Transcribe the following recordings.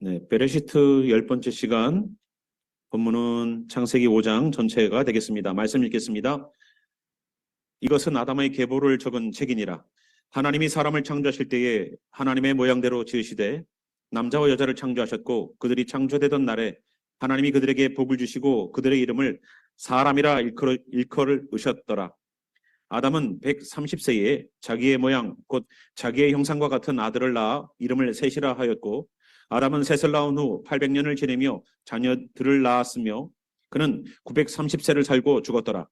네, 베레시트 10번째 시간, 본문은 창세기 5장 전체가 되겠습니다. 말씀 읽겠습니다. 이것은 아담의 계보를 적은 책이니라. 하나님이 사람을 창조하실 때에 하나님의 모양대로 지으시되 남자와 여자를 창조하셨고, 그들이 창조되던 날에 하나님이 그들에게 복을 주시고 그들의 이름을 사람이라 일컬으셨더라. 아담은 130세에 자기의 모양 곧 자기의 형상과 같은 아들을 낳아 이름을 셋이라 하였고, 아담은 셋을 낳은 후 800년을 지내며 자녀들을 낳았으며 그는 930세를 살고 죽었더라.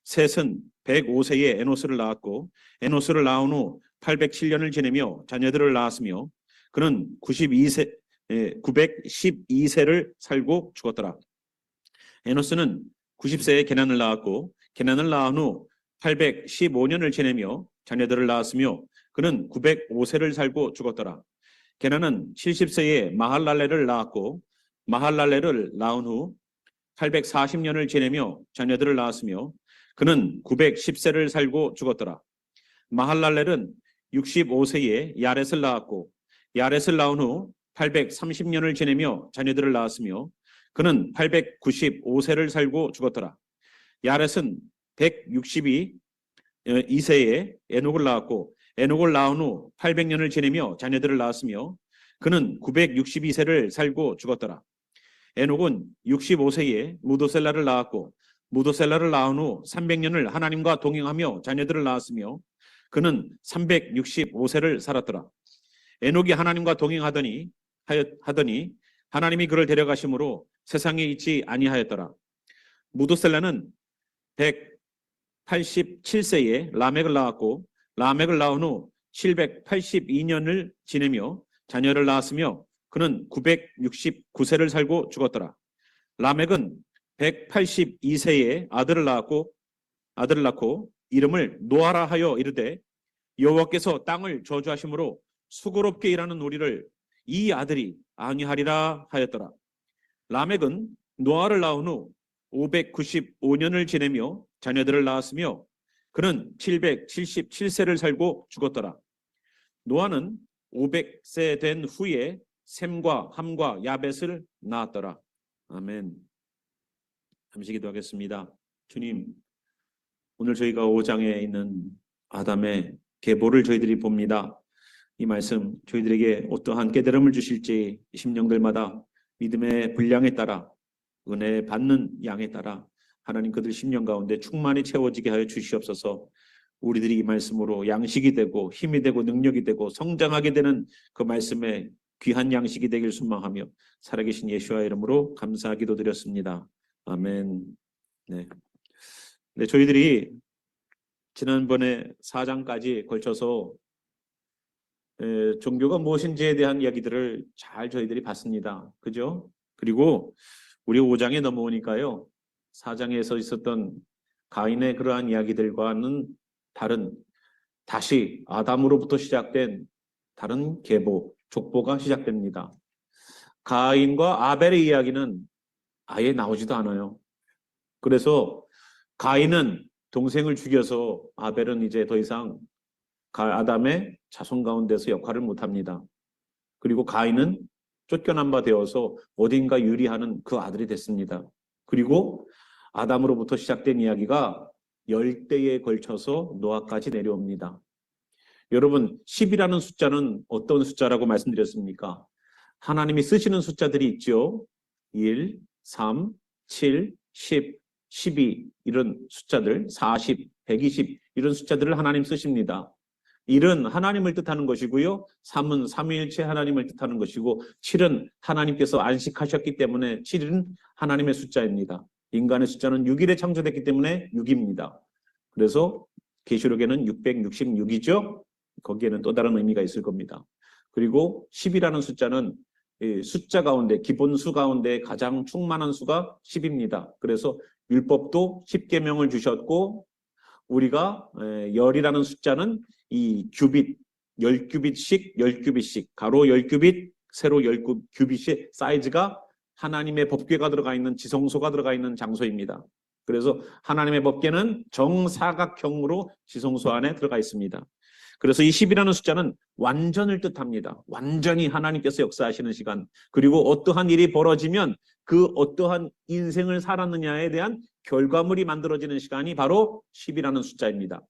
셋은 105세에 에노스를 낳았고, 에노스를 낳은 후 807년을 지내며 자녀들을 낳았으며 그는 912세를 살고 죽었더라. 에노스는 90세에 게난을 낳았고, 게난을 낳은 후 815년을 지내며 자녀들을 낳았으며 그는 905세를 살고 죽었더라. 게난은 70세에 마할랄레를 낳았고, 마할랄레를 낳은 후 840년을 지내며 자녀들을 낳았으며 그는 910세를 살고 죽었더라. 마할랄렐은 65세에 야렛을 낳았고, 야렛을 낳은 후 830년을 지내며 자녀들을 낳았으며 그는 895세를 살고 죽었더라. 야렛은 162세에 에녹을 낳았고, 에녹을 낳은 후 800년을 지내며 자녀들을 낳았으며 그는 962세를 살고 죽었더라. 에녹은 65세에 무도셀라를 낳았고, 무도셀라를 낳은 후 300년을 하나님과 동행하며 자녀들을 낳았으며 그는 365세를 살았더라. 에녹이 하나님과 동행하더니 하나님이 그를 데려가심으로 세상에 있지 아니하였더라. 무도셀라는 187세에 라멕을 낳았고, 라멕을 낳은 후 782년을 지내며 자녀를 낳았으며 그는 969세를 살고 죽었더라. 라멕은 182세에 아들을 낳고 이름을 노아라 하여 이르되, 여호와께서 땅을 저주하심으로 수고롭게 일하는 우리를 이 아들이 앙이하리라 하였더라. 라멕은 노아를 낳은 후 595년을 지내며 자녀들을 낳았으며 그는 777세를 살고 죽었더라. 노아는 500세 된 후에 셈과 함과 야벳을 낳았더라. 아멘. 잠시 기도하겠습니다. 주님, 오늘 저희가 5장에 있는 아담의 계보를 저희들이 봅니다. 이 말씀 저희들에게 어떠한 깨달음을 주실지 심령들마다 믿음의 분량에 따라, 은혜 받는 양에 따라 하나님 그들 심령 가운데 충만히 채워지게 하여 주시옵소서. 우리들이 이 말씀으로 양식이 되고 힘이 되고 능력이 되고 성장하게 되는 그 말씀의 귀한 양식이 되길 소망하며 살아계신 예수와 이름으로 감사 기도드렸습니다. 아멘. 네. 네, 저희들이 지난번에 4장까지 걸쳐서 종교가 무엇인지에 대한 이야기들을 잘 저희들이 봤습니다. 그죠? 그리고 우리 5장에 넘어오니까요, 4장에서 있었던 가인의 그러한 이야기들과는 다른, 다시 아담으로부터 시작된 다른 계보, 족보가 시작됩니다. 가인과 아벨의 이야기는 아예 나오지도 않아요. 그래서 가인은 동생을 죽여서 아벨은 이제 더 이상 아담의 자손 가운데서 역할을 못합니다. 그리고 가인은 쫓겨난 바 되어서 어딘가 유리하는 그 아들이 됐습니다. 그리고 아담으로부터 시작된 이야기가 10대에 걸쳐서 노아까지 내려옵니다. 여러분, 10이라는 숫자는 어떤 숫자라고 말씀드렸습니까? 하나님이 쓰시는 숫자들이 있죠. 1, 3, 7, 10, 12 이런 숫자들, 40, 120 이런 숫자들을 하나님 쓰십니다. 1은 하나님을 뜻하는 것이고요. 3은 삼위일체 하나님을 뜻하는 것이고, 7은 하나님께서 안식하셨기 때문에 7은 하나님의 숫자입니다. 인간의 숫자는 6일에 창조됐기 때문에 6입니다. 그래서 계시록에는 666이죠. 거기에는 또 다른 의미가 있을 겁니다. 그리고 10이라는 숫자는 숫자 가운데, 기본수 가운데 가장 충만한 수가 10입니다. 그래서 율법도 10계명을 주셨고, 우리가 열이라는 숫자는 이 규빗, 10규빗씩 10규빗씩, 가로 10규빗, 세로 10규빗의 사이즈가 하나님의 법궤가 들어가 있는, 지성소가 들어가 있는 장소입니다. 그래서 하나님의 법궤는 정사각형으로 지성소 안에 들어가 있습니다. 그래서 이 10이라는 숫자는 완전을 뜻합니다. 완전히 하나님께서 역사하시는 시간. 그리고 어떠한 일이 벌어지면 그 어떠한 인생을 살았느냐에 대한 결과물이 만들어지는 시간이 바로 10이라는 숫자입니다.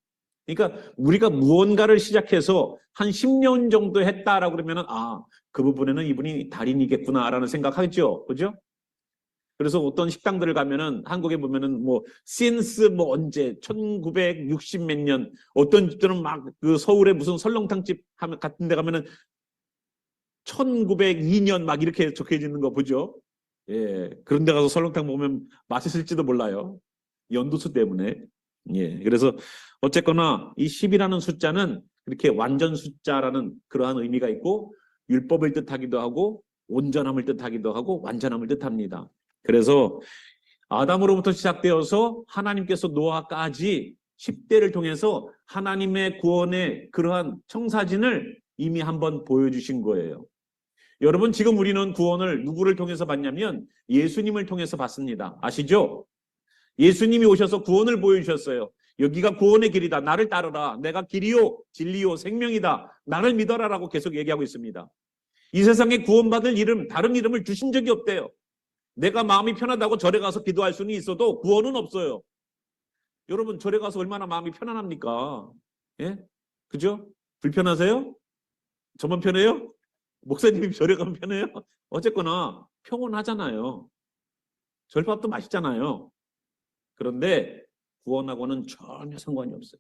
그러니까 우리가 무언가를 시작해서 한 10년 정도 했다라고 그러면은 그 부분에는 이분이 달인이겠구나라는 생각하죠. 그죠? 그래서 어떤 식당들을 가면은 한국에 보면은 뭐 since 뭐 언제 1960 몇 년, 어떤 집들은 막 그 서울에 무슨 설렁탕집 같은 데 가면은 1902년 막 이렇게 적혀져 있는 거 보죠. 예. 그런 데 가서 설렁탕 먹으면 맛있을지도 몰라요. 연두수 때문에. 예. 그래서 어쨌거나 이 10이라는 숫자는 그렇게 완전 숫자라는 그러한 의미가 있고, 율법을 뜻하기도 하고 온전함을 뜻하기도 하고 완전함을 뜻합니다. 그래서 아담으로부터 시작되어서 하나님께서 노아까지 10대를 통해서 하나님의 구원의 그러한 청사진을 이미 한번 보여주신 거예요. 여러분, 지금 우리는 구원을 누구를 통해서 받냐면 예수님을 통해서 받습니다. 아시죠? 예수님이 오셔서 구원을 보여주셨어요. 여기가 구원의 길이다. 나를 따르라. 내가 길이요 진리요 생명이다. 나를 믿어라라고 계속 얘기하고 있습니다. 이 세상에 구원받을 이름, 다른 이름을 주신 적이 없대요. 내가 마음이 편하다고 절에 가서 기도할 수는 있어도 구원은 없어요. 여러분, 절에 가서 얼마나 마음이 편안합니까? 예? 그죠? 불편하세요? 저만 편해요? 목사님이 절에 가면 편해요? 어쨌거나 평온하잖아요. 절밥도 맛있잖아요. 그런데 구원하고는 전혀 상관이 없어요.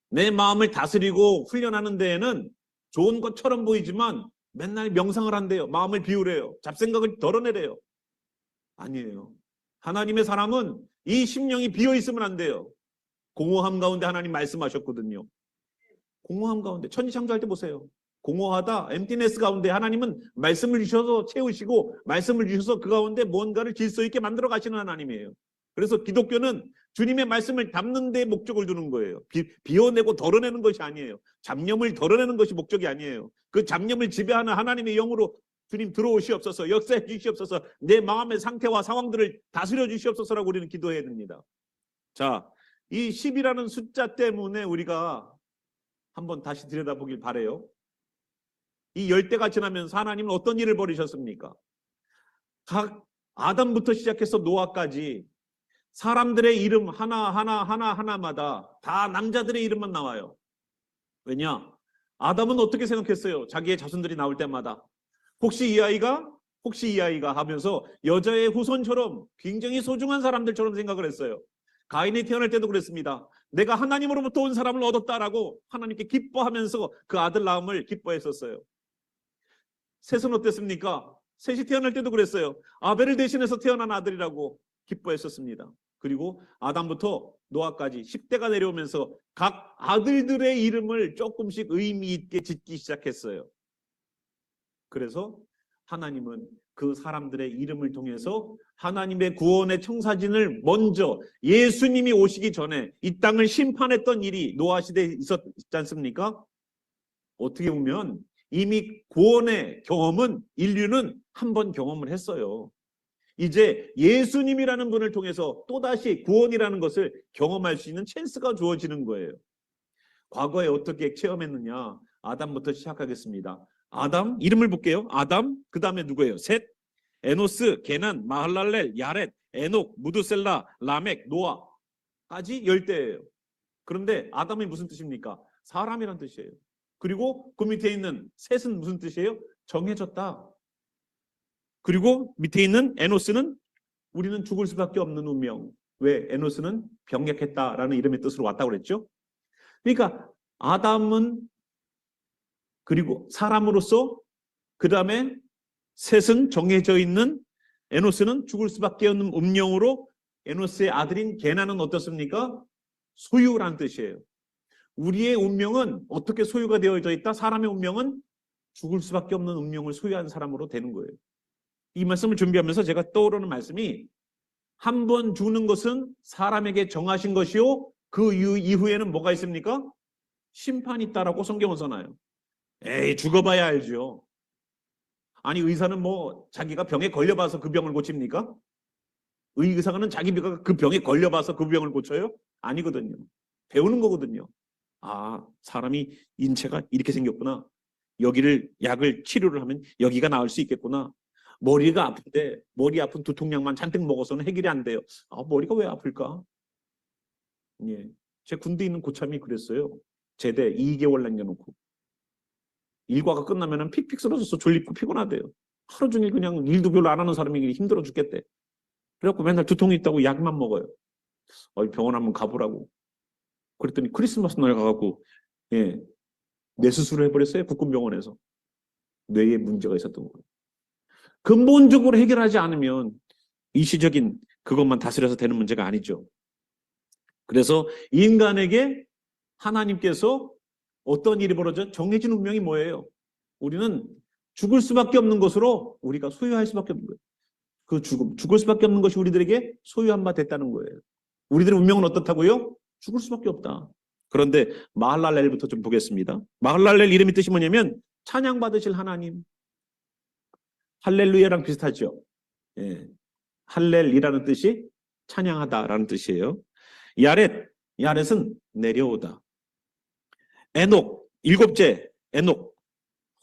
내 마음을 다스리고 훈련하는 데에는 좋은 것처럼 보이지만 맨날 명상을 한대요. 마음을 비우래요. 잡생각을 덜어내래요. 아니에요. 하나님의 사람은 이 심령이 비어있으면 안 돼요. 공허함 가운데 하나님 말씀하셨거든요. 공허함 가운데, 천지창조할 때 보세요. 공허하다, 엠티네스 가운데 하나님은 말씀을 주셔서 채우시고 말씀을 주셔서 그 가운데 뭔가를 질서 있게 만들어 가시는 하나님이에요. 그래서 기독교는 주님의 말씀을 담는 데 목적을 두는 거예요. 비워내고 덜어내는 것이 아니에요. 잡념을 덜어내는 것이 목적이 아니에요. 그 잡념을 지배하는 하나님의 영으로 주님 들어오시옵소서, 역사해 주시옵소서, 내 마음의 상태와 상황들을 다스려 주시옵소서라고 우리는 기도해야 됩니다. 자, 이 10이라는 숫자 때문에 우리가 한번 다시 들여다보길 바라요. 이 열대가 지나면서 하나님은 어떤 일을 벌이셨습니까? 각 아담부터 시작해서 노아까지 사람들의 이름 하나마다 다 남자들의 이름만 나와요. 왜냐? 아담은 어떻게 생각했어요? 자기의 자손들이 나올 때마다 혹시 이 아이가 하면서 여자의 후손처럼 굉장히 소중한 사람들처럼 생각을 했어요. 가인이 태어날 때도 그랬습니다. 내가 하나님으로부터 온 사람을 얻었다라고 하나님께 기뻐하면서 그 아들 낳음을 기뻐했었어요. 셋은 어땠습니까? 셋이 태어날 때도 그랬어요. 아벨을 대신해서 태어난 아들이라고 기뻐했었습니다. 그리고 아담부터 노아까지 10대가 내려오면서 각 아들들의 이름을 조금씩 의미 있게 짓기 시작했어요. 그래서 하나님은 그 사람들의 이름을 통해서 하나님의 구원의 청사진을 먼저 예수님이 오시기 전에 이 땅을 심판했던 일이 노아 시대에 있었지 않습니까? 어떻게 보면 이미 구원의 경험은 인류는 한 번 경험을 했어요. 이제 예수님이라는 분을 통해서 또다시 구원이라는 것을 경험할 수 있는 찬스가 주어지는 거예요. 과거에 어떻게 체험했느냐? 아담부터 시작하겠습니다. 아담, 이름을 볼게요. 아담, 그 다음에 누구예요? 셋, 에노스, 게난, 마할랄렐, 야렛, 에녹, 무드셀라, 라멕, 노아까지 10대예요. 그런데 아담이 무슨 뜻입니까? 사람이란 뜻이에요. 그리고 그 밑에 있는 셋은 무슨 뜻이에요? 정해졌다. 그리고 밑에 있는 에노스는 우리는 죽을 수밖에 없는 운명. 왜? 에노스는 병약했다라는 이름의 뜻으로 왔다고 그랬죠. 그러니까 아담은 그리고 사람으로서, 그 다음에 셋은 정해져 있는, 에노스는 죽을 수밖에 없는 운명으로, 에노스의 아들인 게나는 어떻습니까? 소유란 뜻이에요. 우리의 운명은 어떻게 소유가 되어져 있다? 사람의 운명은 죽을 수밖에 없는 운명을 소유한 사람으로 되는 거예요. 이 말씀을 준비하면서 제가 떠오르는 말씀이, 한 번 죽는 것은 사람에게 정하신 것이요 그 이후에는 뭐가 있습니까? 심판이 있다라고 성경은 써놔요. 에이, 죽어봐야 알죠. 아니, 의사는 뭐 자기가 병에 걸려봐서 그 병을 고칩니까? 의사는 자기가 그 병에 걸려봐서 그 병을 고쳐요? 아니거든요. 배우는 거거든요. 아, 사람이 인체가 이렇게 생겼구나. 여기를 약을 치료를 하면 여기가 나을 수 있겠구나. 머리가 아픈데 머리 아픈 두통약만 잔뜩 먹어서는 해결이 안 돼요. 아, 머리가 왜 아플까? 예. 제 군대 있는 고참이 그랬어요. 제대 2개월 남겨놓고. 일과가 끝나면은 픽픽 쓰러져서 졸립고 피곤하대요. 하루 종일 그냥 일도 별로 안 하는 사람이 힘들어 죽겠대. 그래갖고 맨날 두통이 있다고 약만 먹어요. 병원 한번 가보라고. 그랬더니 크리스마스 날 가갖고 예, 뇌 수술을 해버렸어요. 국군병원에서. 뇌에 문제가 있었던 거예요. 근본적으로 해결하지 않으면 일시적인 그것만 다스려서 되는 문제가 아니죠. 그래서 인간에게 하나님께서 어떤 일이 벌어져? 정해진 운명이 뭐예요? 우리는 죽을 수밖에 없는 것으로 우리가 소유할 수밖에 없는 거예요. 그 죽을 수밖에 없는 것이 우리들에게 소유한 바 됐다는 거예요. 우리들의 운명은 어떻다고요? 죽을 수밖에 없다. 그런데 마할랄렐부터 좀 보겠습니다. 마할랄렐 이름이 뜻이 뭐냐면 찬양 받으실 하나님. 할렐루야랑 비슷하죠. 예. 할렐이라는 뜻이 찬양하다라는 뜻이에요. 야렛은 내려오다. 에녹, 7째 에녹,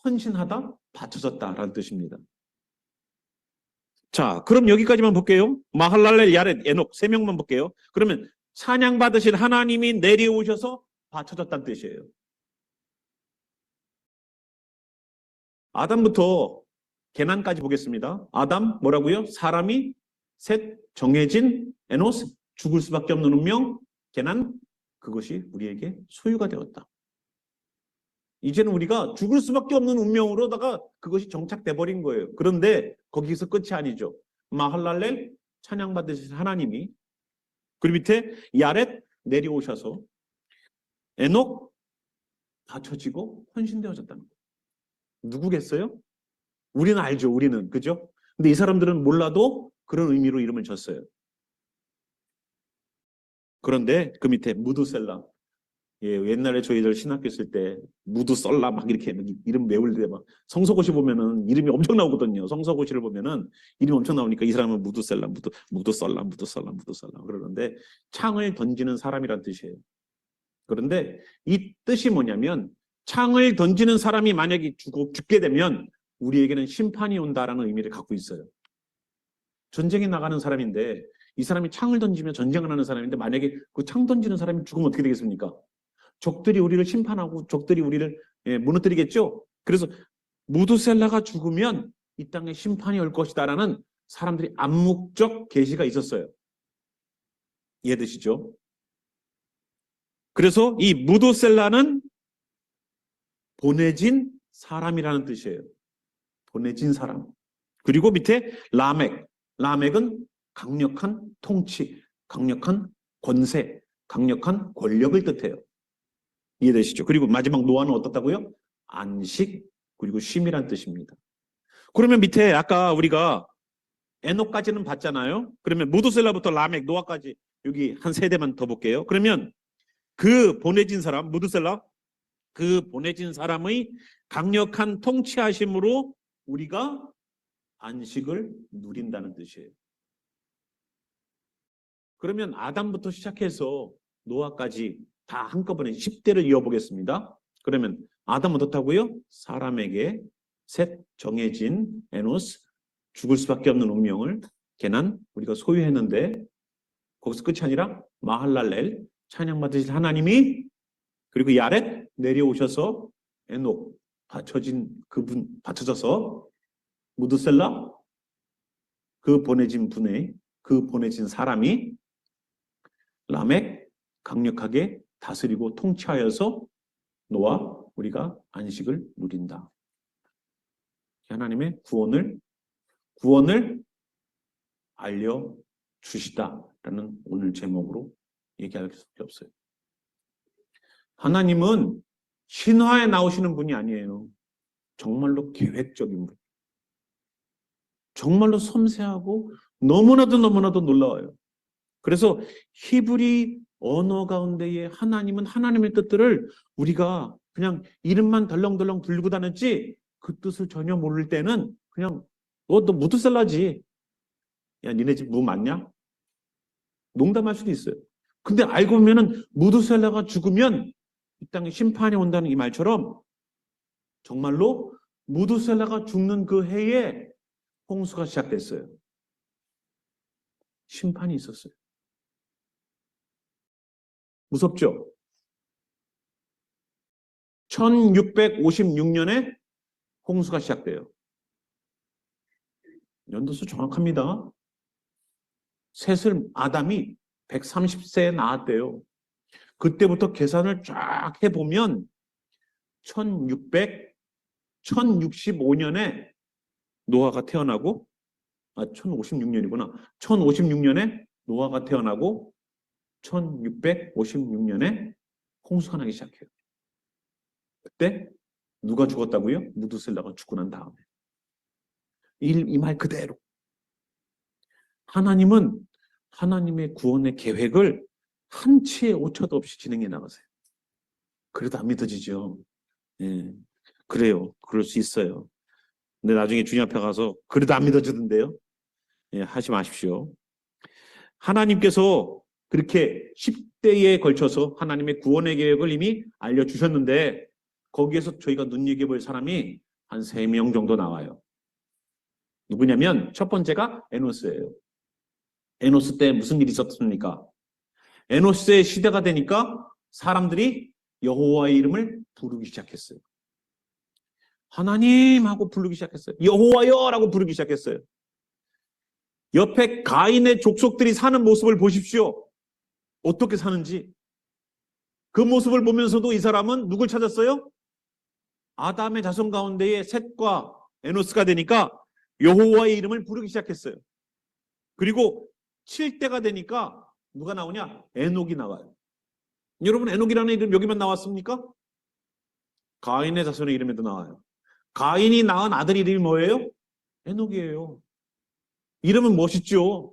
헌신하다, 바쳐졌다라는 뜻입니다. 자, 그럼 여기까지만 볼게요. 마할랄렐, 야렛, 에녹 3명만 볼게요. 그러면 찬양 받으실 하나님이 내려오셔서 바쳐졌다는 뜻이에요. 아담부터 게난까지 보겠습니다. 아담 뭐라고요? 사람이 셋, 정해진 에노스, 죽을 수밖에 없는 운명, 게난, 그것이 우리에게 소유가 되었다. 이제는 우리가 죽을 수밖에 없는 운명으로다가 그것이 정착돼 버린 거예요. 그런데 거기서 끝이 아니죠. 마할랄렐, 찬양받으신 하나님이, 그리고 밑에 야렛 내려오셔서 에녹 받쳐지고 헌신되어졌다는 거예요. 누구겠어요? 우리는 알죠. 우리는. 그죠? 근데 이 사람들은 몰라도 그런 의미로 이름을 줬어요. 그런데 그 밑에 무두셀라. 예, 옛날에 저희들 신학교 있을 때 무두설라 막 이렇게 이름 외울 때 막 성서고시 보면은 이름이 엄청 나오거든요. 성서고시를 보면은 이름이 엄청 나오니까 이 사람은 무두셀라, 무두설라 그러는데 창을 던지는 사람이란 뜻이에요. 그런데 이 뜻이 뭐냐면 창을 던지는 사람이 만약에 죽게 되면 우리에게는 심판이 온다라는 의미를 갖고 있어요. 전쟁에 나가는 사람인데 이 사람이 창을 던지며 전쟁을 하는 사람인데 만약에 그 창 던지는 사람이 죽으면 어떻게 되겠습니까? 적들이 우리를 심판하고 적들이 우리를 무너뜨리겠죠. 그래서 무두셀라가 죽으면 이 땅에 심판이 올 것이다라는 사람들이 암묵적 계시가 있었어요. 이해되시죠? 그래서 이 무두셀라는 보내진 사람이라는 뜻이에요. 보내진 사람. 그리고 밑에 라멕은 강력한 통치, 강력한 권세, 강력한 권력을 뜻해요. 이해되시죠? 그리고 마지막 노아는 어떻다고요? 안식, 그리고 쉼이란 뜻입니다. 그러면 밑에 아까 우리가 에녹까지는 봤잖아요. 그러면 무두셀라부터 라멕, 노아까지 여기 한 세대만 더 볼게요. 그러면 그 보내진 사람, 무두셀라, 그 보내진 사람의 강력한 통치하심으로 우리가 안식을 누린다는 뜻이에요. 그러면 아담부터 시작해서 노아까지 다 한꺼번에 10대를 이어보겠습니다. 그러면 아담은 어떻다고요? 사람에게 셋 정해진 에노스, 죽을 수밖에 없는 운명을 게난 우리가 소유했는데 거기서 끝이 아니라 마할랄렐, 찬양받으실 하나님이, 그리고 야렛 내려오셔서 에녹 받쳐진 그분, 받쳐져서 무드셀라, 그 보내진 분의, 그 보내진 사람이 라멕 강력하게 다스리고 통치하여서 노아, 우리가 안식을 누린다. 하나님의 구원을 알려주시다라는 오늘 제목으로 얘기할 수밖에 없어요. 하나님은 신화에 나오시는 분이 아니에요. 정말로 계획적인 분. 정말로 섬세하고 너무나도 놀라워요. 그래서 히브리 언어 가운데에 하나님은 하나님의 뜻들을 우리가 그냥 이름만 덜렁덜렁 들고 다녔지 그 뜻을 전혀 모를 때는 그냥 너 무드셀라지. 야, 니네 집 무 맞냐? 농담할 수도 있어요. 근데 알고 보면은 무드셀라가 죽으면 이 땅에 심판이 온다는 이 말처럼 정말로 무두셀라가 죽는 그 해에 홍수가 시작됐어요. 심판이 있었어요. 무섭죠? 1656년에 홍수가 시작돼요. 연도수 정확합니다. 셋을 아담이 130세에 낳았대요. 그때부터 계산을 쫙 해보면 1065년에 노아가 태어나고 1056년이구나. 1056년에 노아가 태어나고 1656년에 홍수가 나기 시작해요. 그때 누가 죽었다고요? 무두셀라가 죽고 난 다음에. 이 말 그대로. 하나님은 하나님의 구원의 계획을 한치의 오차도 없이 진행해 나가세요. 그래도 안 믿어지죠. 예, 그래요. 그럴 수 있어요. 근데 나중에 주님 앞에 가서 그래도 안 믿어지던데요. 예, 하지 마십시오. 하나님께서 그렇게 10대에 걸쳐서 하나님의 구원의 계획을 이미 알려주셨는데 거기에서 저희가 눈여겨볼 사람이 한 3명 정도 나와요. 누구냐면 첫 번째가 에노스예요. 에노스 때 무슨 일이 있었습니까? 에노스의 시대가 되니까 사람들이 여호와의 이름을 부르기 시작했어요. 하나님 하고 부르기 시작했어요. 여호와여 라고 부르기 시작했어요. 옆에 가인의 족속들이 사는 모습을 보십시오. 어떻게 사는지. 그 모습을 보면서도 이 사람은 누굴 찾았어요? 아담의 자손 가운데에 셋과 에노스가 되니까 여호와의 이름을 부르기 시작했어요. 그리고 7대가 되니까 누가 나오냐? 에녹이 나와요. 여러분 에녹이라는 이름 여기만 나왔습니까? 가인의 자손의 이름에도 나와요. 가인이 낳은 아들 이름이 뭐예요? 에녹이에요. 이름은 멋있죠.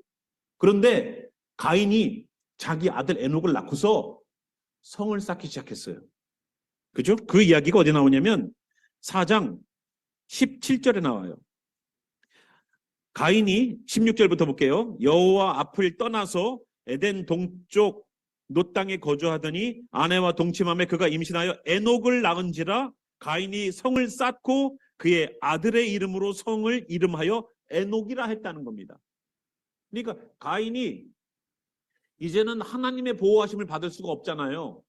그런데 가인이 자기 아들 에녹을 낳고서 성을 쌓기 시작했어요. 그죠? 그 이야기가 어디 나오냐면 4장 17절에 나와요. 가인이 16절부터 볼게요. 여호와 앞을 떠나서 에덴 동쪽 놋 땅에 거주하더니 아내와 동침함에 그가 임신하여 에녹을 낳은지라 가인이 성을 쌓고 그의 아들의 이름으로 성을 이름하여 에녹이라 했다는 겁니다. 그러니까 가인이 이제는 하나님의 보호하심을 받을 수가 없잖아요.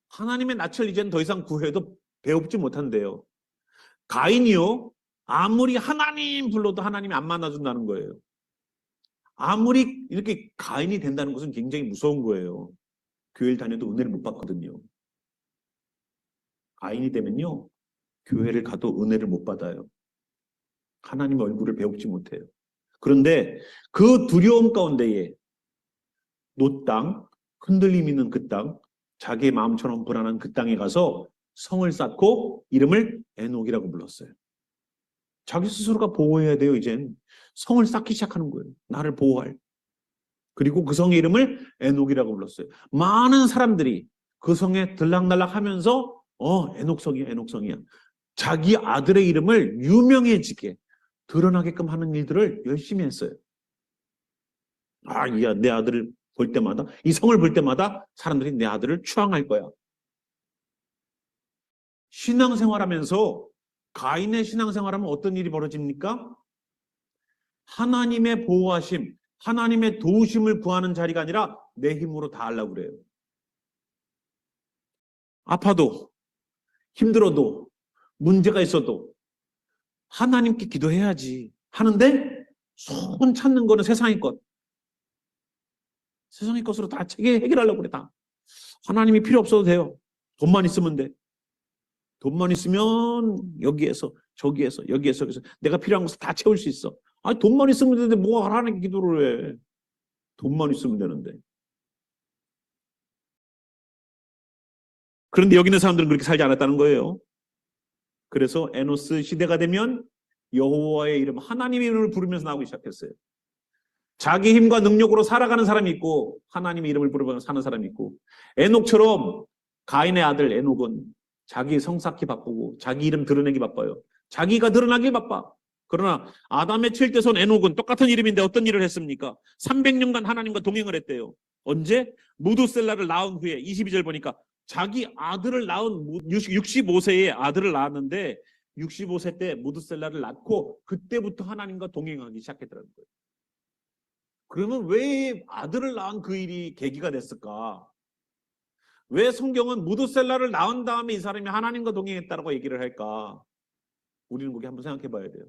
하나님의 낯을 이제는 더 이상 구해도 배웁지 못한대요. 가인이요, 아무리 하나님 불러도 하나님이 안 만나준다는 거예요. 아무리 이렇게 가인이 된다는 것은 굉장히 무서운 거예요. 교회를 다녀도 은혜를 못 받거든요. 가인이 되면요, 교회를 가도 은혜를 못 받아요. 하나님의 얼굴을 배우지 못해요. 그런데 그 두려움 가운데에 놋 땅, 흔들림 있는 그 땅, 자기의 마음처럼 불안한 그 땅에 가서 성을 쌓고 이름을 에녹이라고 불렀어요. 자기 스스로가 보호해야 돼요. 이젠 성을 쌓기 시작하는 거예요. 나를 보호할. 그리고 그 성의 이름을 에녹이라고 불렀어요. 많은 사람들이 그 성에 들락날락 하면서 에녹성이야, 에녹성이야. 자기 아들의 이름을 유명해지게 드러나게끔 하는 일들을 열심히 했어요. 내 아들을 볼 때마다, 이 성을 볼 때마다 사람들이 내 아들을 추앙할 거야. 신앙생활하면서 가인의 신앙생활하면 어떤 일이 벌어집니까? 하나님의 보호하심, 하나님의 도우심을 구하는 자리가 아니라 내 힘으로 다 하려고 그래요. 아파도, 힘들어도, 문제가 있어도 하나님께 기도해야지 하는데 손 찾는 거는 세상의 것. 세상의 것으로 다 해결하려고 그래. 다. 하나님이 필요 없어도 돼요. 돈만 있으면 돼. 돈만 있으면 여기에서 저기에서 여기에서 내가 필요한 것을 다 채울 수 있어. 돈만 있으면 되는데 뭐가 하나님께 기도를 해. 돈만 있으면 되는데. 그런데 여기 있는 사람들은 그렇게 살지 않았다는 거예요. 그래서 에노스 시대가 되면 여호와의 이름, 하나님의 이름을 부르면서 나오기 시작했어요. 자기 힘과 능력으로 살아가는 사람이 있고 하나님의 이름을 부르면서 사는 사람이 있고, 에녹처럼 가인의 아들 에녹은 자기 성 쌓기 바쁘고 자기 이름 드러내기 바빠요. 자기가 드러나기 바빠. 그러나 아담의 7대손 에녹은 똑같은 이름인데 어떤 일을 했습니까? 300년간 하나님과 동행을 했대요. 언제? 무두셀라를 낳은 후에 22절 보니까 자기 아들을 낳은 65세의 아들을 낳았는데 65세 때 무드셀라를 낳고 그때부터 하나님과 동행하기 시작했더라는 거예요. 그러면 왜 아들을 낳은 그 일이 계기가 됐을까? 왜 성경은 무드셀라를 낳은 다음에 이 사람이 하나님과 동행했다고 얘기를 할까? 우리는 거기 한번 생각해 봐야 돼요.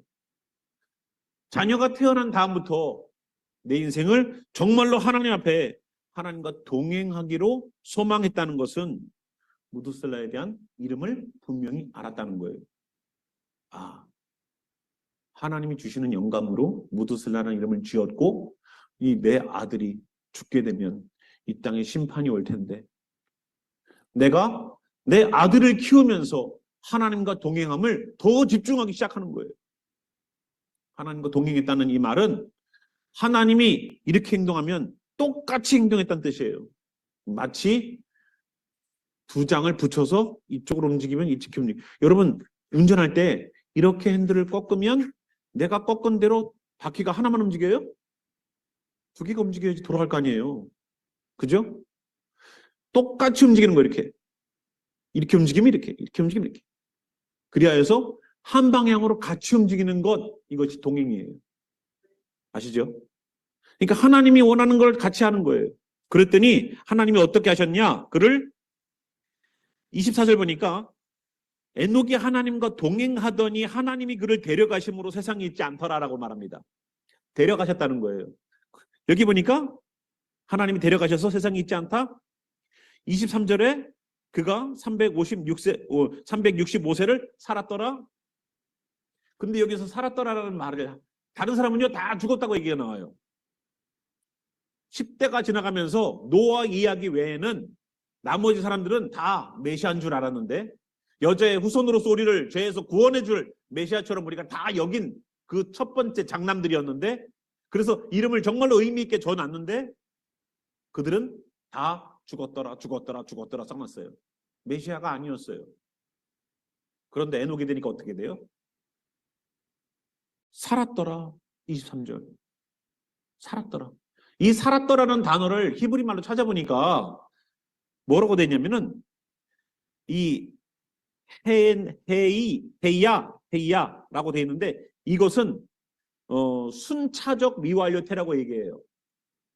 자녀가 태어난 다음부터 내 인생을 정말로 하나님 앞에 하나님과 동행하기로 소망했다는 것은 무드셀라에 대한 이름을 분명히 알았다는 거예요. 아, 하나님이 주시는 영감으로 무드셀라라는 이름을 지었고 이 내 아들이 죽게 되면 이 땅에 심판이 올 텐데 내가 내 아들을 키우면서 하나님과 동행함을 더 집중하기 시작하는 거예요. 하나님과 동행했다는 이 말은 하나님이 이렇게 행동하면 똑같이 행동했다는 뜻이에요. 마치 두 장을 붙여서 이쪽으로 움직이면 이쪽으로 움직이면 여러분 운전할 때 이렇게 핸들을 꺾으면 내가 꺾은 대로 바퀴가 하나만 움직여요? 두 개가 움직여야지 돌아갈 거 아니에요. 그죠? 똑같이 움직이는 거예요. 이렇게 움직이면 이렇게 움직이면 이렇게. 그리하여 해서 한 방향으로 같이 움직이는 것, 이것이 동행이에요. 아시죠? 그러니까 하나님이 원하는 걸 같이 하는 거예요. 그랬더니 하나님이 어떻게 하셨냐? 그를 24절 보니까 에녹이 하나님과 동행하더니 하나님이 그를 데려가심으로 세상에 있지 않더라라고 말합니다. 데려가셨다는 거예요. 여기 보니까 하나님이 데려가셔서 세상에 있지 않다. 23절에 그가 365세를 살았더라. 근데 여기서 살았더라라는 말을 다른 사람은요 다 죽었다고 얘기가 나와요. 10대가 지나가면서 노아 이야기 외에는 나머지 사람들은 다 메시아인 줄 알았는데 여자의 후손으로서 우리를 죄에서 구원해 줄 메시아처럼 우리가 다 여긴 그 첫 번째 장남들이었는데 그래서 이름을 정말로 의미 있게 줘놨는데 그들은 다 죽었더라 썩났어요. 메시아가 아니었어요. 그런데 에녹이 되니까 어떻게 돼요? 살았더라. 23절. 살았더라. 이 살았더라는 단어를 히브리 말로 찾아보니까 뭐라고 되냐면은 이 헤이야라고 되어 있는데 이것은 순차적 미완료태라고 얘기해요.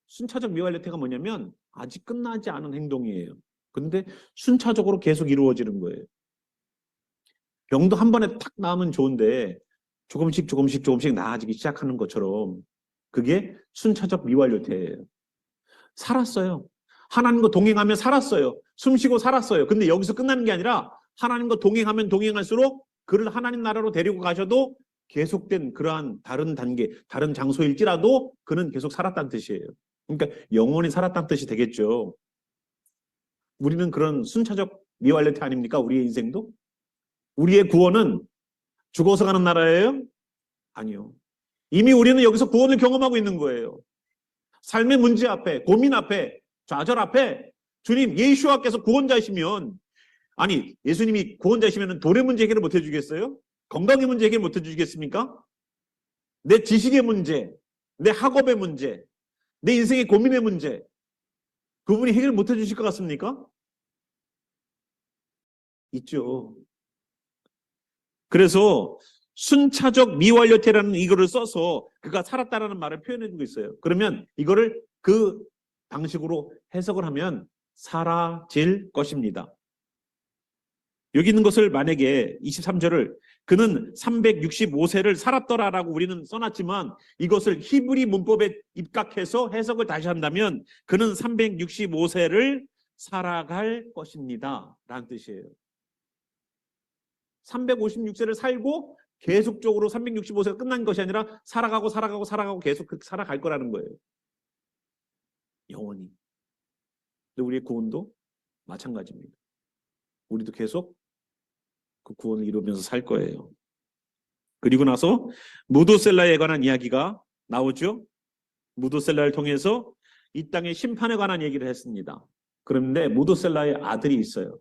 순차적 미완료태가 뭐냐면 아직 끝나지 않은 행동이에요. 근데 순차적으로 계속 이루어지는 거예요. 병도 한 번에 탁 나으면 좋은데 조금씩 나아지기 시작하는 것처럼 그게 순차적 미완료태예요. 살았어요. 하나님과 동행하며 살았어요. 숨쉬고 살았어요. 근데 여기서 끝나는 게 아니라 하나님과 동행하면 동행할수록 그를 하나님 나라로 데리고 가셔도 계속된 그러한 다른 단계, 다른 장소일지라도 그는 계속 살았다는 뜻이에요. 그러니까 영원히 살았다는 뜻이 되겠죠. 우리는 그런 순차적 미완료태 아닙니까? 우리의 인생도? 우리의 구원은 죽어서 가는 나라예요? 아니요. 이미 우리는 여기서 구원을 경험하고 있는 거예요. 삶의 문제 앞에, 고민 앞에, 좌절 앞에 주님 예수와께서 구원자이시면 아니 예수님이 구원자이시면 돈의 문제 해결을 못 해주겠어요? 건강의 문제 해결 못 해주시겠습니까? 내 지식의 문제, 내 학업의 문제, 내 인생의 고민의 문제 그분이 해결 못 해주실 것 같습니까? 있죠. 그래서 순차적 미완료태라는 이거를 써서 그가 살았다라는 말을 표현해 주고 있어요. 그러면 이거를 그 방식으로 해석을 하면 사라질 것입니다. 여기 있는 것을 만약에 23절을 그는 365세를 살았더라라고 우리는 써놨지만 이것을 히브리 문법에 입각해서 해석을 다시 한다면 그는 365세를 살아갈 것입니다 라는 뜻이에요. 356세를 살고 계속적으로 365세가 끝난 것이 아니라 살아가고 계속 살아갈 거라는 거예요. 영원히. 근데 우리의 구원도 마찬가지입니다. 우리도 계속 그 구원을 이루면서 살 거예요. 그리고 나서 무드셀라에 관한 이야기가 나오죠. 무드셀라를 통해서 이 땅의 심판에 관한 얘기를 했습니다. 그런데 무드셀라의 아들이 있어요.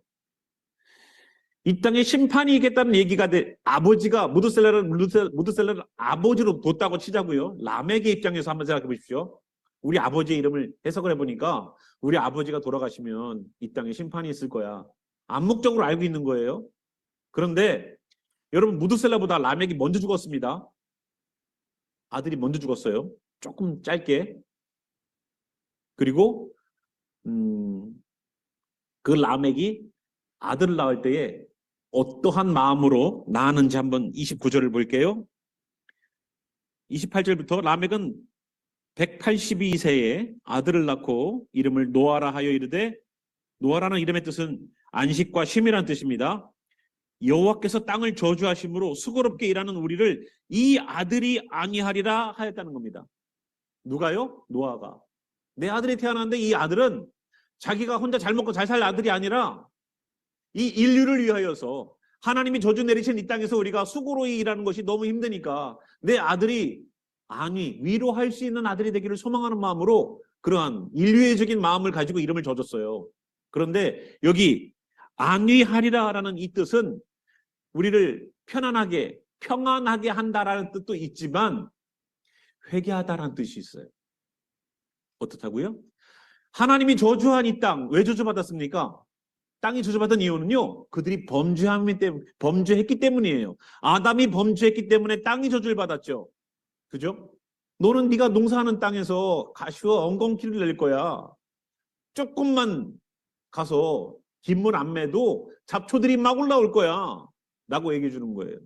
이 땅에 심판이 있겠다는 얘기가 아버지가 무드셀라를 아버지로 뒀다고 치자고요. 라멕의 입장에서 한번 생각해 보십시오. 우리 아버지의 이름을 해석을 해보니까 우리 아버지가 돌아가시면 이 땅에 심판이 있을 거야. 암묵적으로 알고 있는 거예요. 그런데 여러분, 무드셀라보다 라멕이 먼저 죽었습니다. 아들이 먼저 죽었어요. 조금 짧게. 그리고 그 라멕이 아들을 낳을 때에 어떠한 마음으로 낳았는지 한번 29절을 볼게요. 28절부터 라멕은 182세에 아들을 낳고 이름을 노아라 하여 이르되, 노아라는 이름의 뜻은 안식과 쉼이라는 뜻입니다. 여호와께서 땅을 저주하심으로 수고롭게 일하는 우리를 이 아들이 안위하리라 하였다는 겁니다. 누가요? 노아가. 내 아들이 태어났는데 이 아들은 자기가 혼자 잘 먹고 잘 살 아들이 아니라 이 인류를 위하여서 하나님이 저주 내리신 이 땅에서 우리가 수고로 일하는 것이 너무 힘드니까 내 아들이 안위, 위로할 수 있는 아들이 되기를 소망하는 마음으로 그러한 인류애적인 마음을 가지고 이름을 져줬어요. 그런데 여기 안위하리라라는 이 뜻은 우리를 편안하게, 평안하게 한다라는 뜻도 있지만 회개하다라는 뜻이 있어요. 어떻다고요? 하나님이 저주한 이 땅, 왜 저주받았습니까? 땅이 저주받은 이유는요, 그들이 범죄했기 때문이에요. 아담이 범죄했기 때문에 땅이 저주를 받았죠. 그죠? 너는 네가 농사하는 땅에서 가시와 엉겅퀴를 낼 거야. 조금만 가서 뒷문 안 매도 잡초들이 막 올라올 거야 라고 얘기해 주는 거예요.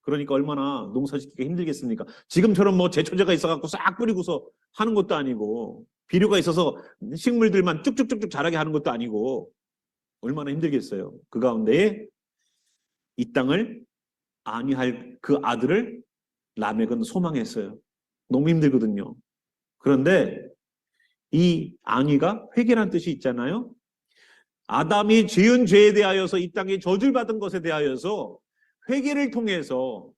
그러니까 얼마나 농사짓기가 힘들겠습니까? 지금처럼 뭐 제초제가 있어갖고 싹 뿌리고서 하는 것도 아니고, 비료가 있어서 식물들만 쭉쭉쭉쭉 자라게 하는 것도 아니고 얼마나 힘들겠어요. 그 가운데에 이 땅을 안위할 그 아들을 라멕은 소망했어요. 너무 힘들거든요. 그런데 이 안위가 회개란 뜻이 있잖아요. 아담이 지은 죄에 대하여서 이 땅에 저주를 받은 것에 대하여서 회개를 통해서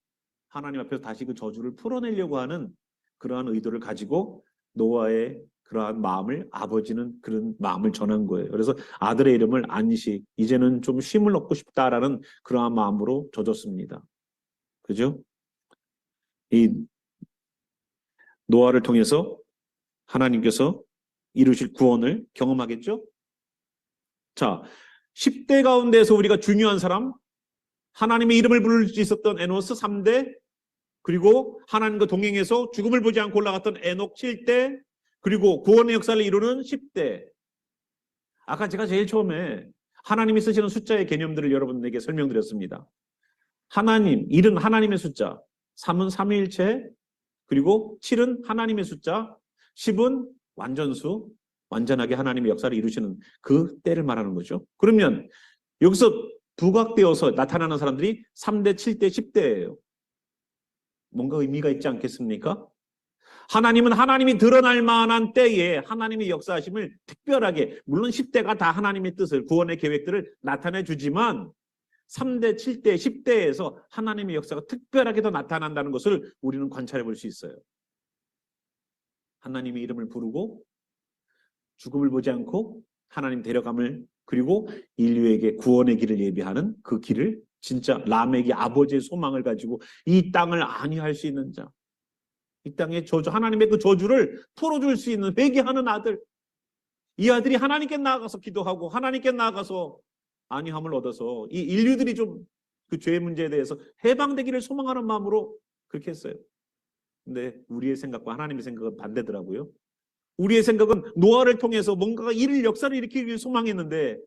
하나님 앞에서 다시 그 저주를 풀어내려고 하는 그러한 의도를 가지고 노아의 그러한 마음을, 아버지는 그런 마음을 전한 거예요. 그래서 아들의 이름을 안식, 이제는 좀 쉼을 얻고 싶다라는 그러한 마음으로 져줬습니다. 그죠? 이 노아를 통해서 하나님께서 이루실 구원을 경험하겠죠? 자, 10대 가운데서 우리가 중요한 사람, 하나님의 이름을 부를 수 있었던 에노스 3대, 그리고 하나님과 동행해서 죽음을 보지 않고 올라갔던 에녹 7대, 그리고 구원의 역사를 이루는 10대. 아까 제가 제일 처음에 하나님이 쓰시는 숫자의 개념들을 여러분에게 설명드렸습니다. 하나님, 1은 하나님의 숫자, 3은 삼위일체, 그리고 7은 하나님의 숫자, 10은 완전수, 완전하게 하나님의 역사를 이루시는 그 때를 말하는 거죠. 그러면 여기서 부각되어서 나타나는 사람들이 3대, 7대, 10대예요. 뭔가 의미가 있지 않겠습니까? 하나님은 하나님이 드러날 만한 때에 하나님의 역사하심을 특별하게, 물론 10대가 다 하나님의 뜻을, 구원의 계획들을 나타내 주지만 3대, 7대, 10대에서 하나님의 역사가 특별하게 더 나타난다는 것을 우리는 관찰해 볼 수 있어요. 하나님의 이름을 부르고 죽음을 보지 않고 하나님 데려감을, 그리고 인류에게 구원의 길을 예비하는 그 길을, 진짜 라멕이 아버지의 소망을 가지고 이 땅을 안위할 수 있는 자, 이 땅의 저주, 하나님의 그 저주를 풀어줄 수 있는 회개하는 아들, 이 아들이 하나님께 나아가서 기도하고 하나님께 나아가서 안위함을 얻어서 이 인류들이 좀 그 죄의 문제에 대해서 해방되기를 소망하는 마음으로 그렇게 했어요. 근데 우리의 생각과 하나님의 생각은 반대더라고요. 우리의 생각은 노아를 통해서 뭔가가 역사를 일으키길 소망했는데,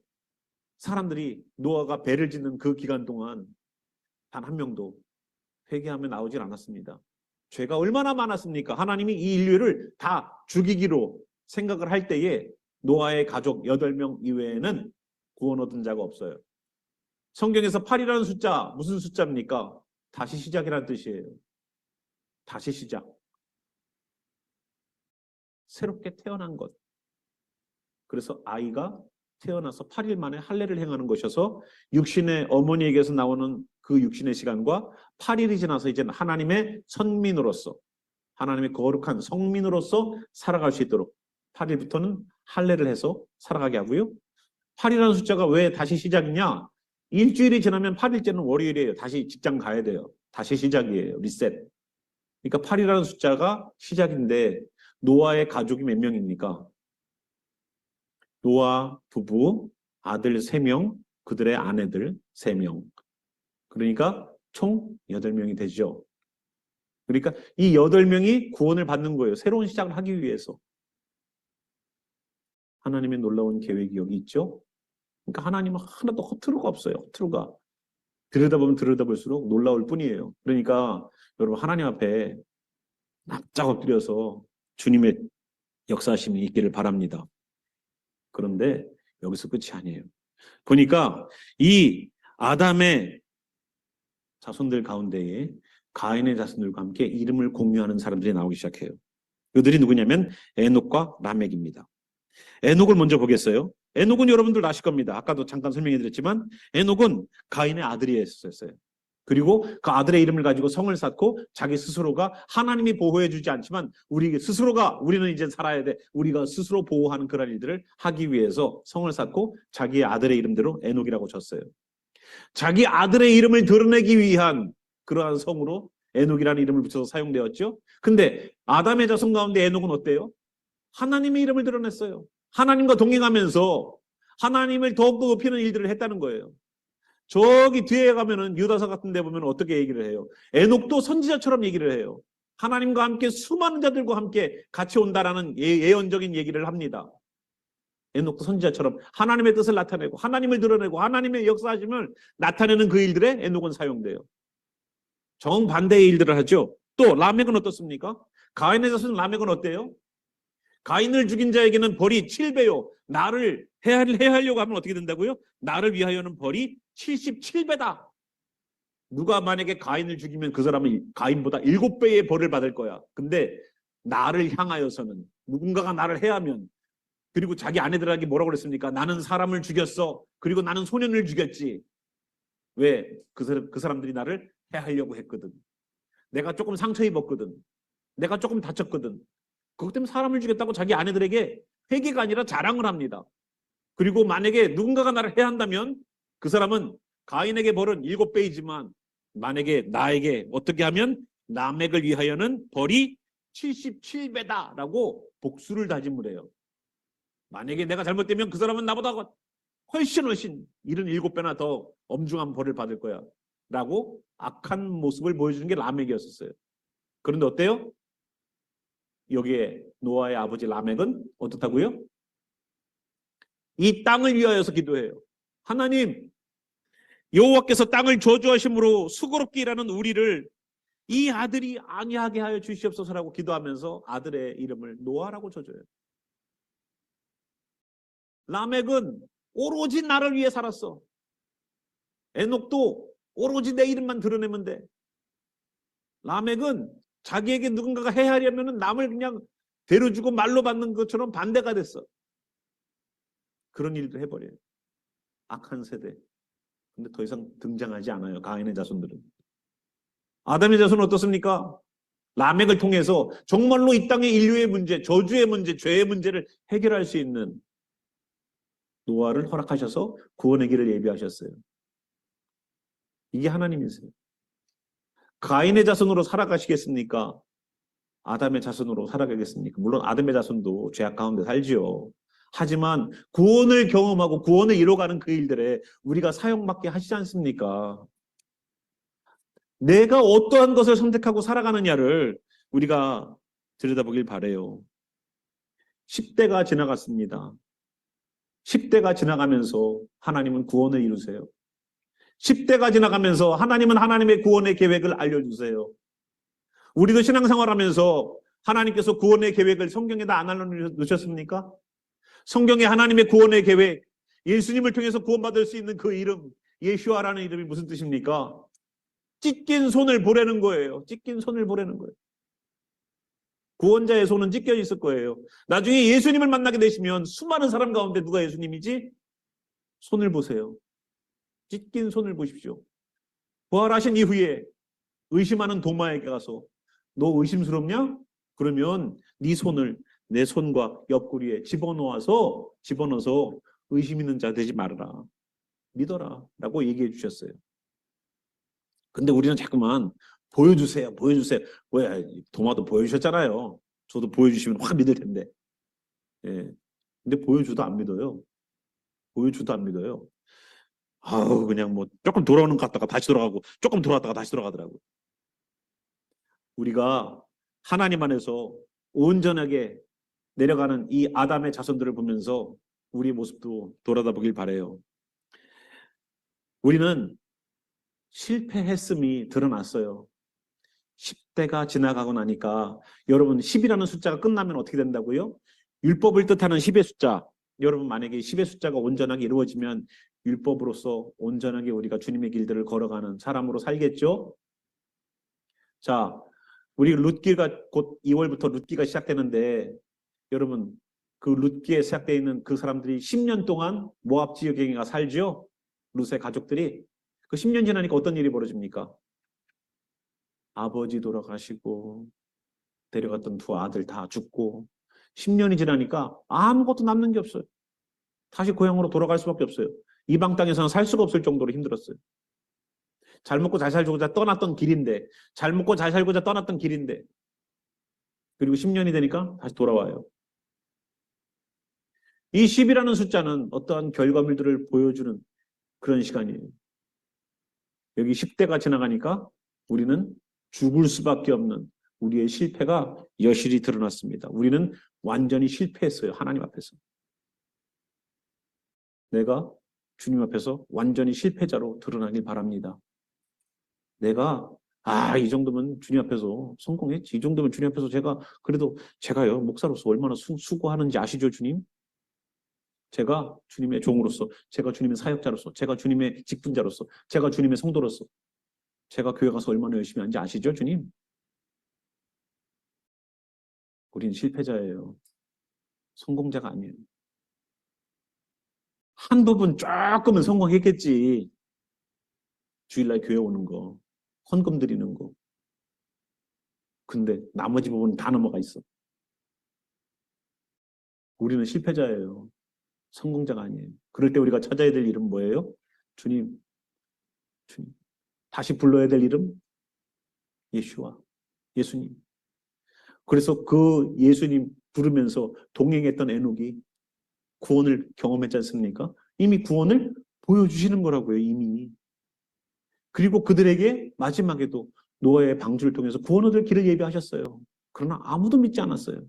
사람들이 노아가 배를 짓는 그 기간 동안 단 한 명도 회개하며 나오질 않았습니다. 죄가 얼마나 많았습니까? 하나님이 이 인류를 다 죽이기로 생각을 할 때에 노아의 가족 8명 이외에는 구원 얻은 자가 없어요. 성경에서 8이라는 숫자, 무슨 숫자입니까? 다시 시작이라는 뜻이에요. 다시 시작. 새롭게 태어난 것. 그래서 아이가 태어나서 8일 만에 할례를 행하는 것이어서 육신의 어머니에게서 나오는 그 육신의 시간과 8일이 지나서 이제는 하나님의 선민으로서, 하나님의 거룩한 성민으로서 살아갈 수 있도록 8일부터는 할례를 해서 살아가게 하고요. 8이라는 숫자가 왜 다시 시작이냐? 일주일이 지나면 8일째는 월요일이에요. 다시 직장 가야 돼요. 다시 시작이에요. 리셋. 그러니까 8이라는 숫자가 시작인데, 노아의 가족이 몇 명입니까? 노아 부부, 아들 3명, 그들의 아내들 3명. 그러니까 총 8명이 되죠. 그러니까 이 8명이 구원을 받는 거예요. 새로운 시작을 하기 위해서. 하나님의 놀라운 계획이 여기 있죠. 그러니까 하나님은 하나도 허투루가 없어요. 허투루가. 들여다보면 들여다볼수록 놀라울 뿐이에요. 그러니까 여러분 하나님 앞에 납작 엎드려서 주님의 역사하심이 있기를 바랍니다. 그런데 여기서 끝이 아니에요. 보니까 이 아담의 자손들 가운데에 가인의 자손들과 함께 이름을 공유하는 사람들이 나오기 시작해요. 그들이 누구냐면 에녹과 라멕입니다. 에녹을 먼저 보겠어요. 에녹은 여러분들 아실 겁니다. 아까도 잠깐 설명해 드렸지만 에녹은 가인의 아들이었어요. 그리고 그 아들의 이름을 가지고 성을 쌓고 자기 스스로가 하나님이 보호해 주지 않지만 우리 스스로가 우리는 이제 살아야 돼. 우리가 스스로 보호하는 그런 일들을 하기 위해서 성을 쌓고 자기의 아들의 이름대로 에녹이라고 졌어요. 자기 아들의 이름을 드러내기 위한 그러한 성으로 에녹이라는 이름을 붙여서 사용되었죠. 근데 아담의 자손 가운데 에녹은 어때요? 하나님의 이름을 드러냈어요. 하나님과 동행하면서 하나님을 더욱더 높이는 일들을 했다는 거예요. 저기 뒤에 가면은 유다서 같은 데 보면 어떻게 얘기를 해요? 에녹도 선지자처럼 얘기를 해요. 하나님과 함께 수많은 자들과 함께 같이 온다라는 예언적인 얘기를 합니다. 에녹도 선지자처럼 하나님의 뜻을 나타내고 하나님을 드러내고 하나님의 역사하심을 나타내는 그 일들에 에녹은 사용돼요. 정반대의 일들을 하죠. 또 라멕은 어떻습니까? 가인의 자손 라멕은 어때요? 가인을 죽인 자에게는 벌이 7배요. 나를 해하려고 하면 어떻게 된다고요? 나를 위하여는 벌이 77배다. 누가 만약에 가인을 죽이면 그 사람은 가인보다 7배의 벌을 받을 거야. 근데 나를 향하여서는 누군가가 나를 해하면 그리고 자기 아내들에게 뭐라고 그랬습니까? 나는 사람을 죽였어. 그리고 나는 소년을 죽였지. 왜? 그 사람들이 나를 해하려고 했거든. 내가 조금 상처 입었거든. 내가 조금 다쳤거든. 그것 때문에 사람을 죽였다고 자기 아내들에게 회개가 아니라 자랑을 합니다. 그리고 만약에 누군가가 나를 해한다면 그 사람은 가인에게 벌은 7배이지만 만약에 나에게 어떻게 하면 라멕을 위하여는 벌이 77배다라고 복수를 다짐을 해요. 만약에 내가 잘못되면 그 사람은 나보다 훨씬 77배나 더 엄중한 벌을 받을 거야 라고 악한 모습을 보여주는 게 라멕이었어요. 그런데 어때요? 여기에 노아의 아버지 라멕은 어떻다고요? 이 땅을 위하여서 기도해요. 하나님, 여호와께서 땅을 저주하심으로 수고롭게 일하는 우리를 이 아들이 아니하게 하여 주시옵소서라고 기도하면서 아들의 이름을 노아라고 져줘요. 라멕은 오로지 나를 위해 살았어. 에녹도 오로지 내 이름만 드러내면 돼. 라멕은 자기에게 누군가가 해하려면 남을 그냥 데려주고 말로 받는 것처럼 반대가 됐어. 그런 일도 해버려요. 악한 세대. 근데 더 이상 등장하지 않아요. 가인의 자손들은. 아담의 자손은 어떻습니까? 라멕을 통해서 정말로 이 땅의 인류의 문제, 저주의 문제, 죄의 문제를 해결할 수 있는 노아를 허락하셔서 구원의 길을 예비하셨어요. 이게 하나님이세요. 가인의 자손으로 살아가시겠습니까? 아담의 자손으로 살아가겠습니까? 물론 아담의 자손도 죄악 가운데 살지요. 하지만 구원을 경험하고 구원을 이뤄가는 그 일들에 우리가 사용받게 하시지 않습니까? 내가 어떠한 것을 선택하고 살아가느냐를 우리가 들여다보길 바라요. 10대가 지나갔습니다. 10대가 지나가면서 하나님은 구원을 이루세요. 10대가 지나가면서 하나님은 하나님의 구원의 계획을 알려주세요. 우리도 신앙생활하면서 하나님께서 구원의 계획을 성경에다 안 알려놓으셨습니까? 성경에 하나님의 구원의 계획, 예수님을 통해서 구원받을 수 있는 그 이름, 예슈아라는 이름이 무슨 뜻입니까? 찢긴 손을 보라는 거예요. 찢긴 손을 보라는 거예요. 구원자의 손은 찢겨 있을 거예요. 나중에 예수님을 만나게 되시면 수많은 사람 가운데 누가 예수님이지? 손을 보세요. 찢긴 손을 보십시오. 부활하신 이후에 의심하는 도마에게 가서 너 의심스럽냐? 그러면 네 손을 내 손과 옆구리에 집어넣어서 의심 있는 자 되지 말아라. 믿어라. 라고 얘기해 주셨어요. 근데 우리는 자꾸만 보여주세요. 왜? 도마도 보여주셨잖아요. 저도 보여주시면 확 믿을 텐데. 예. 근데 보여줘도 안 믿어요. 보여줘도 안 믿어요. 아우, 그냥 뭐 조금 돌아오는 것 같다가 다시 돌아가고 조금 돌아왔다가 다시 돌아가더라고요. 우리가 하나님 안에서 온전하게 내려가는 이 아담의 자손들을 보면서 우리 모습도 돌아다 보길 바라요. 우리는 실패했음이 드러났어요. 10대가 지나가고 나니까 여러분 10이라는 숫자가 끝나면 어떻게 된다고요? 율법을 뜻하는 10의 숫자. 여러분 만약에 10의 숫자가 온전하게 이루어지면 율법으로서 온전하게 우리가 주님의 길들을 걸어가는 사람으로 살겠죠? 자, 우리 룻기가 곧 2월부터 룻기가 시작되는데 여러분 그 룻기에 시작되어 있는 그 사람들이 10년 동안 모압 지역에 살죠? 룻의 가족들이. 그 10년 지나니까 어떤 일이 벌어집니까? 아버지 돌아가시고 데려갔던 두 아들 다 죽고 10년이 지나니까 아무것도 남는 게 없어요. 다시 고향으로 돌아갈 수밖에 없어요. 이방 땅에서는 살 수가 없을 정도로 힘들었어요. 잘 먹고 잘 살고자 떠났던 길인데, 잘 먹고 잘 살고자 떠났던 길인데, 그리고 10년이 되니까 다시 돌아와요. 이 10이라는 숫자는 어떠한 결과물들을 보여주는 그런 시간이에요. 여기 10대가 지나가니까 우리는 죽을 수밖에 없는 우리의 실패가 여실히 드러났습니다. 우리는 완전히 실패했어요. 하나님 앞에서. 내가 주님 앞에서 완전히 실패자로 드러나길 바랍니다. 내가 이 정도면 주님 앞에서 성공했지. 이 정도면 주님 앞에서 그래도 제가요 목사로서 얼마나 수고하는지 아시죠, 주님? 제가 주님의 종으로서, 제가 주님의 사역자로서, 제가 주님의 직분자로서, 제가 주님의 성도로서, 제가 교회 가서 얼마나 열심히 하는지 아시죠, 주님? 우린 실패자예요. 성공자가 아니에요. 한 부분 조금은 성공했겠지. 주일날 교회 오는 거, 헌금 드리는 거. 근데 나머지 부분은 다 넘어가 있어. 우리는 실패자예요. 성공자가 아니에요. 그럴 때 우리가 찾아야 될 이름 뭐예요? 주님, 주님. 다시 불러야 될 이름? 예수와, 예수님. 그래서 그 예수님 부르면서 동행했던 에녹이 구원을 경험했지 않습니까? 이미 구원을 보여주시는 거라고요, 이미. 그리고 그들에게 마지막에도 노아의 방주를 통해서 구원 얻을 길을 예비하셨어요. 그러나 아무도 믿지 않았어요.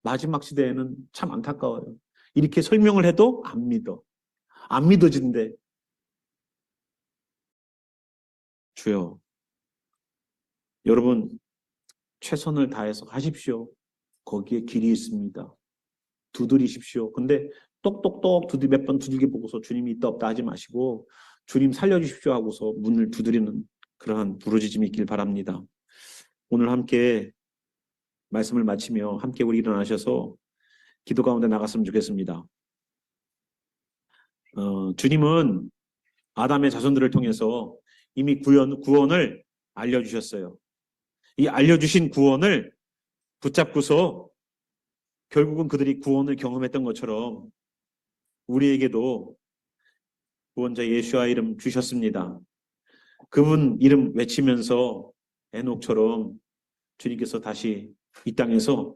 마지막 시대에는 참 안타까워요. 이렇게 설명을 해도 안 믿어. 안 믿어진대. 주여, 여러분 최선을 다해서 하십시오. 거기에 길이 있습니다. 두드리십시오. 근데 똑똑똑 몇 번 두들겨 보고서 주님이 있다 없다 하지 마시고 주님 살려주십시오 하고서 문을 두드리는 그러한 부르짖음이 있길 바랍니다. 오늘 함께 말씀을 마치며 함께 우리 일어나셔서 기도 가운데 나갔으면 좋겠습니다. 주님은 아담의 자손들을 통해서 이미 구원을 알려주셨어요. 이 알려주신 구원을 붙잡고서 결국은 그들이 구원을 경험했던 것처럼 우리에게도 구원자 예수와 이름 주셨습니다. 그분 이름 외치면서 에녹처럼 주님께서 다시 이 땅에서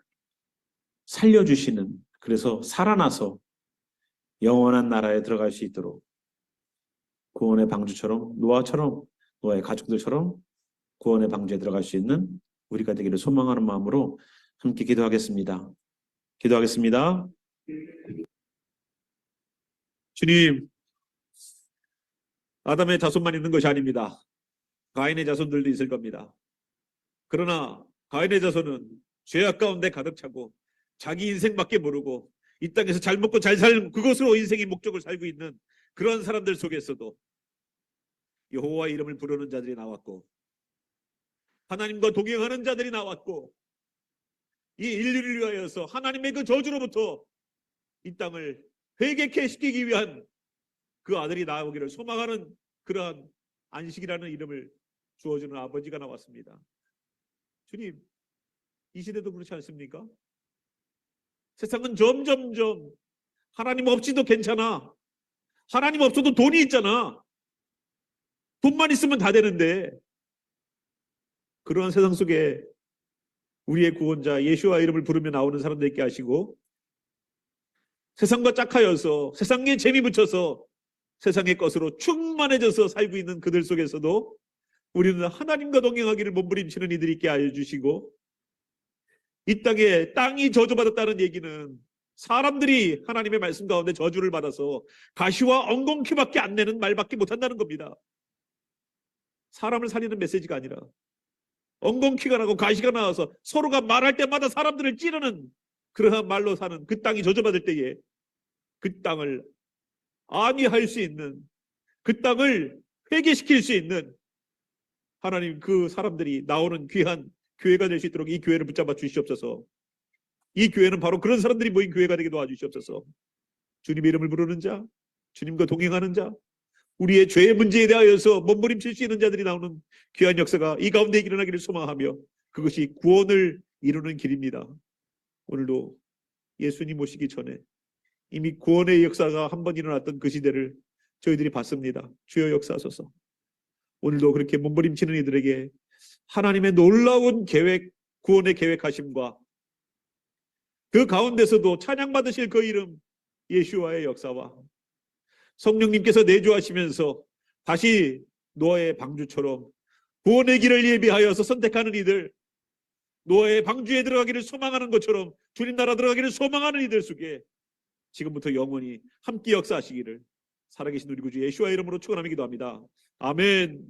살려주시는, 그래서 살아나서 영원한 나라에 들어갈 수 있도록 구원의 방주처럼 노아의 가족들처럼 구원의 방주에 들어갈 수 있는 우리가 되기를 소망하는 마음으로 함께 기도하겠습니다. 기도하겠습니다. 주님, 아담의 자손만 있는 것이 아닙니다. 가인의 자손들도 있을 겁니다. 그러나 가인의 자손은 죄악 가운데 가득 차고 자기 인생밖에 모르고 이 땅에서 잘 먹고 잘 살고 그것으로 인생의 목적을 살고 있는 그런 사람들 속에서도 여호와 이름을 부르는 자들이 나왔고 하나님과 동행하는 자들이 나왔고 이 인류를 위하여서 하나님의 그 저주로부터 이 땅을 회개케 시키기 위한 그 아들이 나오기를 소망하는 그러한 안식이라는 이름을 주어주는 아버지가 나왔습니다. 주님, 이 시대도 그렇지 않습니까? 세상은 점점점 하나님 없이도 괜찮아. 하나님 없어도 돈이 있잖아. 돈만 있으면 다 되는데 그러한 세상 속에 우리의 구원자 예수와 이름을 부르며 나오는 사람들 있게 하시고, 세상과 짝하여서 세상에 재미 붙여서 세상의 것으로 충만해져서 살고 있는 그들 속에서도 우리는 하나님과 동행하기를 몸부림치는 이들이 있게 하여 주시고, 이 땅이 저주받았다는 얘기는 사람들이 하나님의 말씀 가운데 저주를 받아서 가시와 엉겅퀴밖에 안 내는 말밖에 못한다는 겁니다. 사람을 살리는 메시지가 아니라 엉겅퀴가 나고 가시가 나와서 서로가 말할 때마다 사람들을 찌르는 그러한 말로 사는 그 땅이 저주받을 때에 그 땅을 안위할 수 있는, 그 땅을 회개시킬 수 있는 하나님, 그 사람들이 나오는 귀한 교회가 될 수 있도록 이 교회를 붙잡아 주시옵소서. 이 교회는 바로 그런 사람들이 모인 교회가 되게 도와주시옵소서. 주님의 이름을 부르는 자, 주님과 동행하는 자, 우리의 죄의 문제에 대하여서 몸부림칠 수 있는 자들이 나오는 귀한 역사가 이 가운데 일어나기를 소망하며, 그것이 구원을 이루는 길입니다. 오늘도 예수님 오시기 전에 이미 구원의 역사가 한 번 일어났던 그 시대를 저희들이 봤습니다. 주여 역사하소서. 오늘도 그렇게 몸부림치는 이들에게 하나님의 놀라운 계획, 구원의 계획하심과 그 가운데서도 찬양받으실 그 이름 예수와의 역사와 성령님께서 내주하시면서 다시 노아의 방주처럼 구원의 길을 예비하여서 선택하는 이들, 노아의 방주에 들어가기를 소망하는 것처럼 주님 나라 들어가기를 소망하는 이들 속에 지금부터 영원히 함께 역사하시기를 살아계신 우리 구주 예수와의 이름으로 축원하며 기도합니다. 아멘.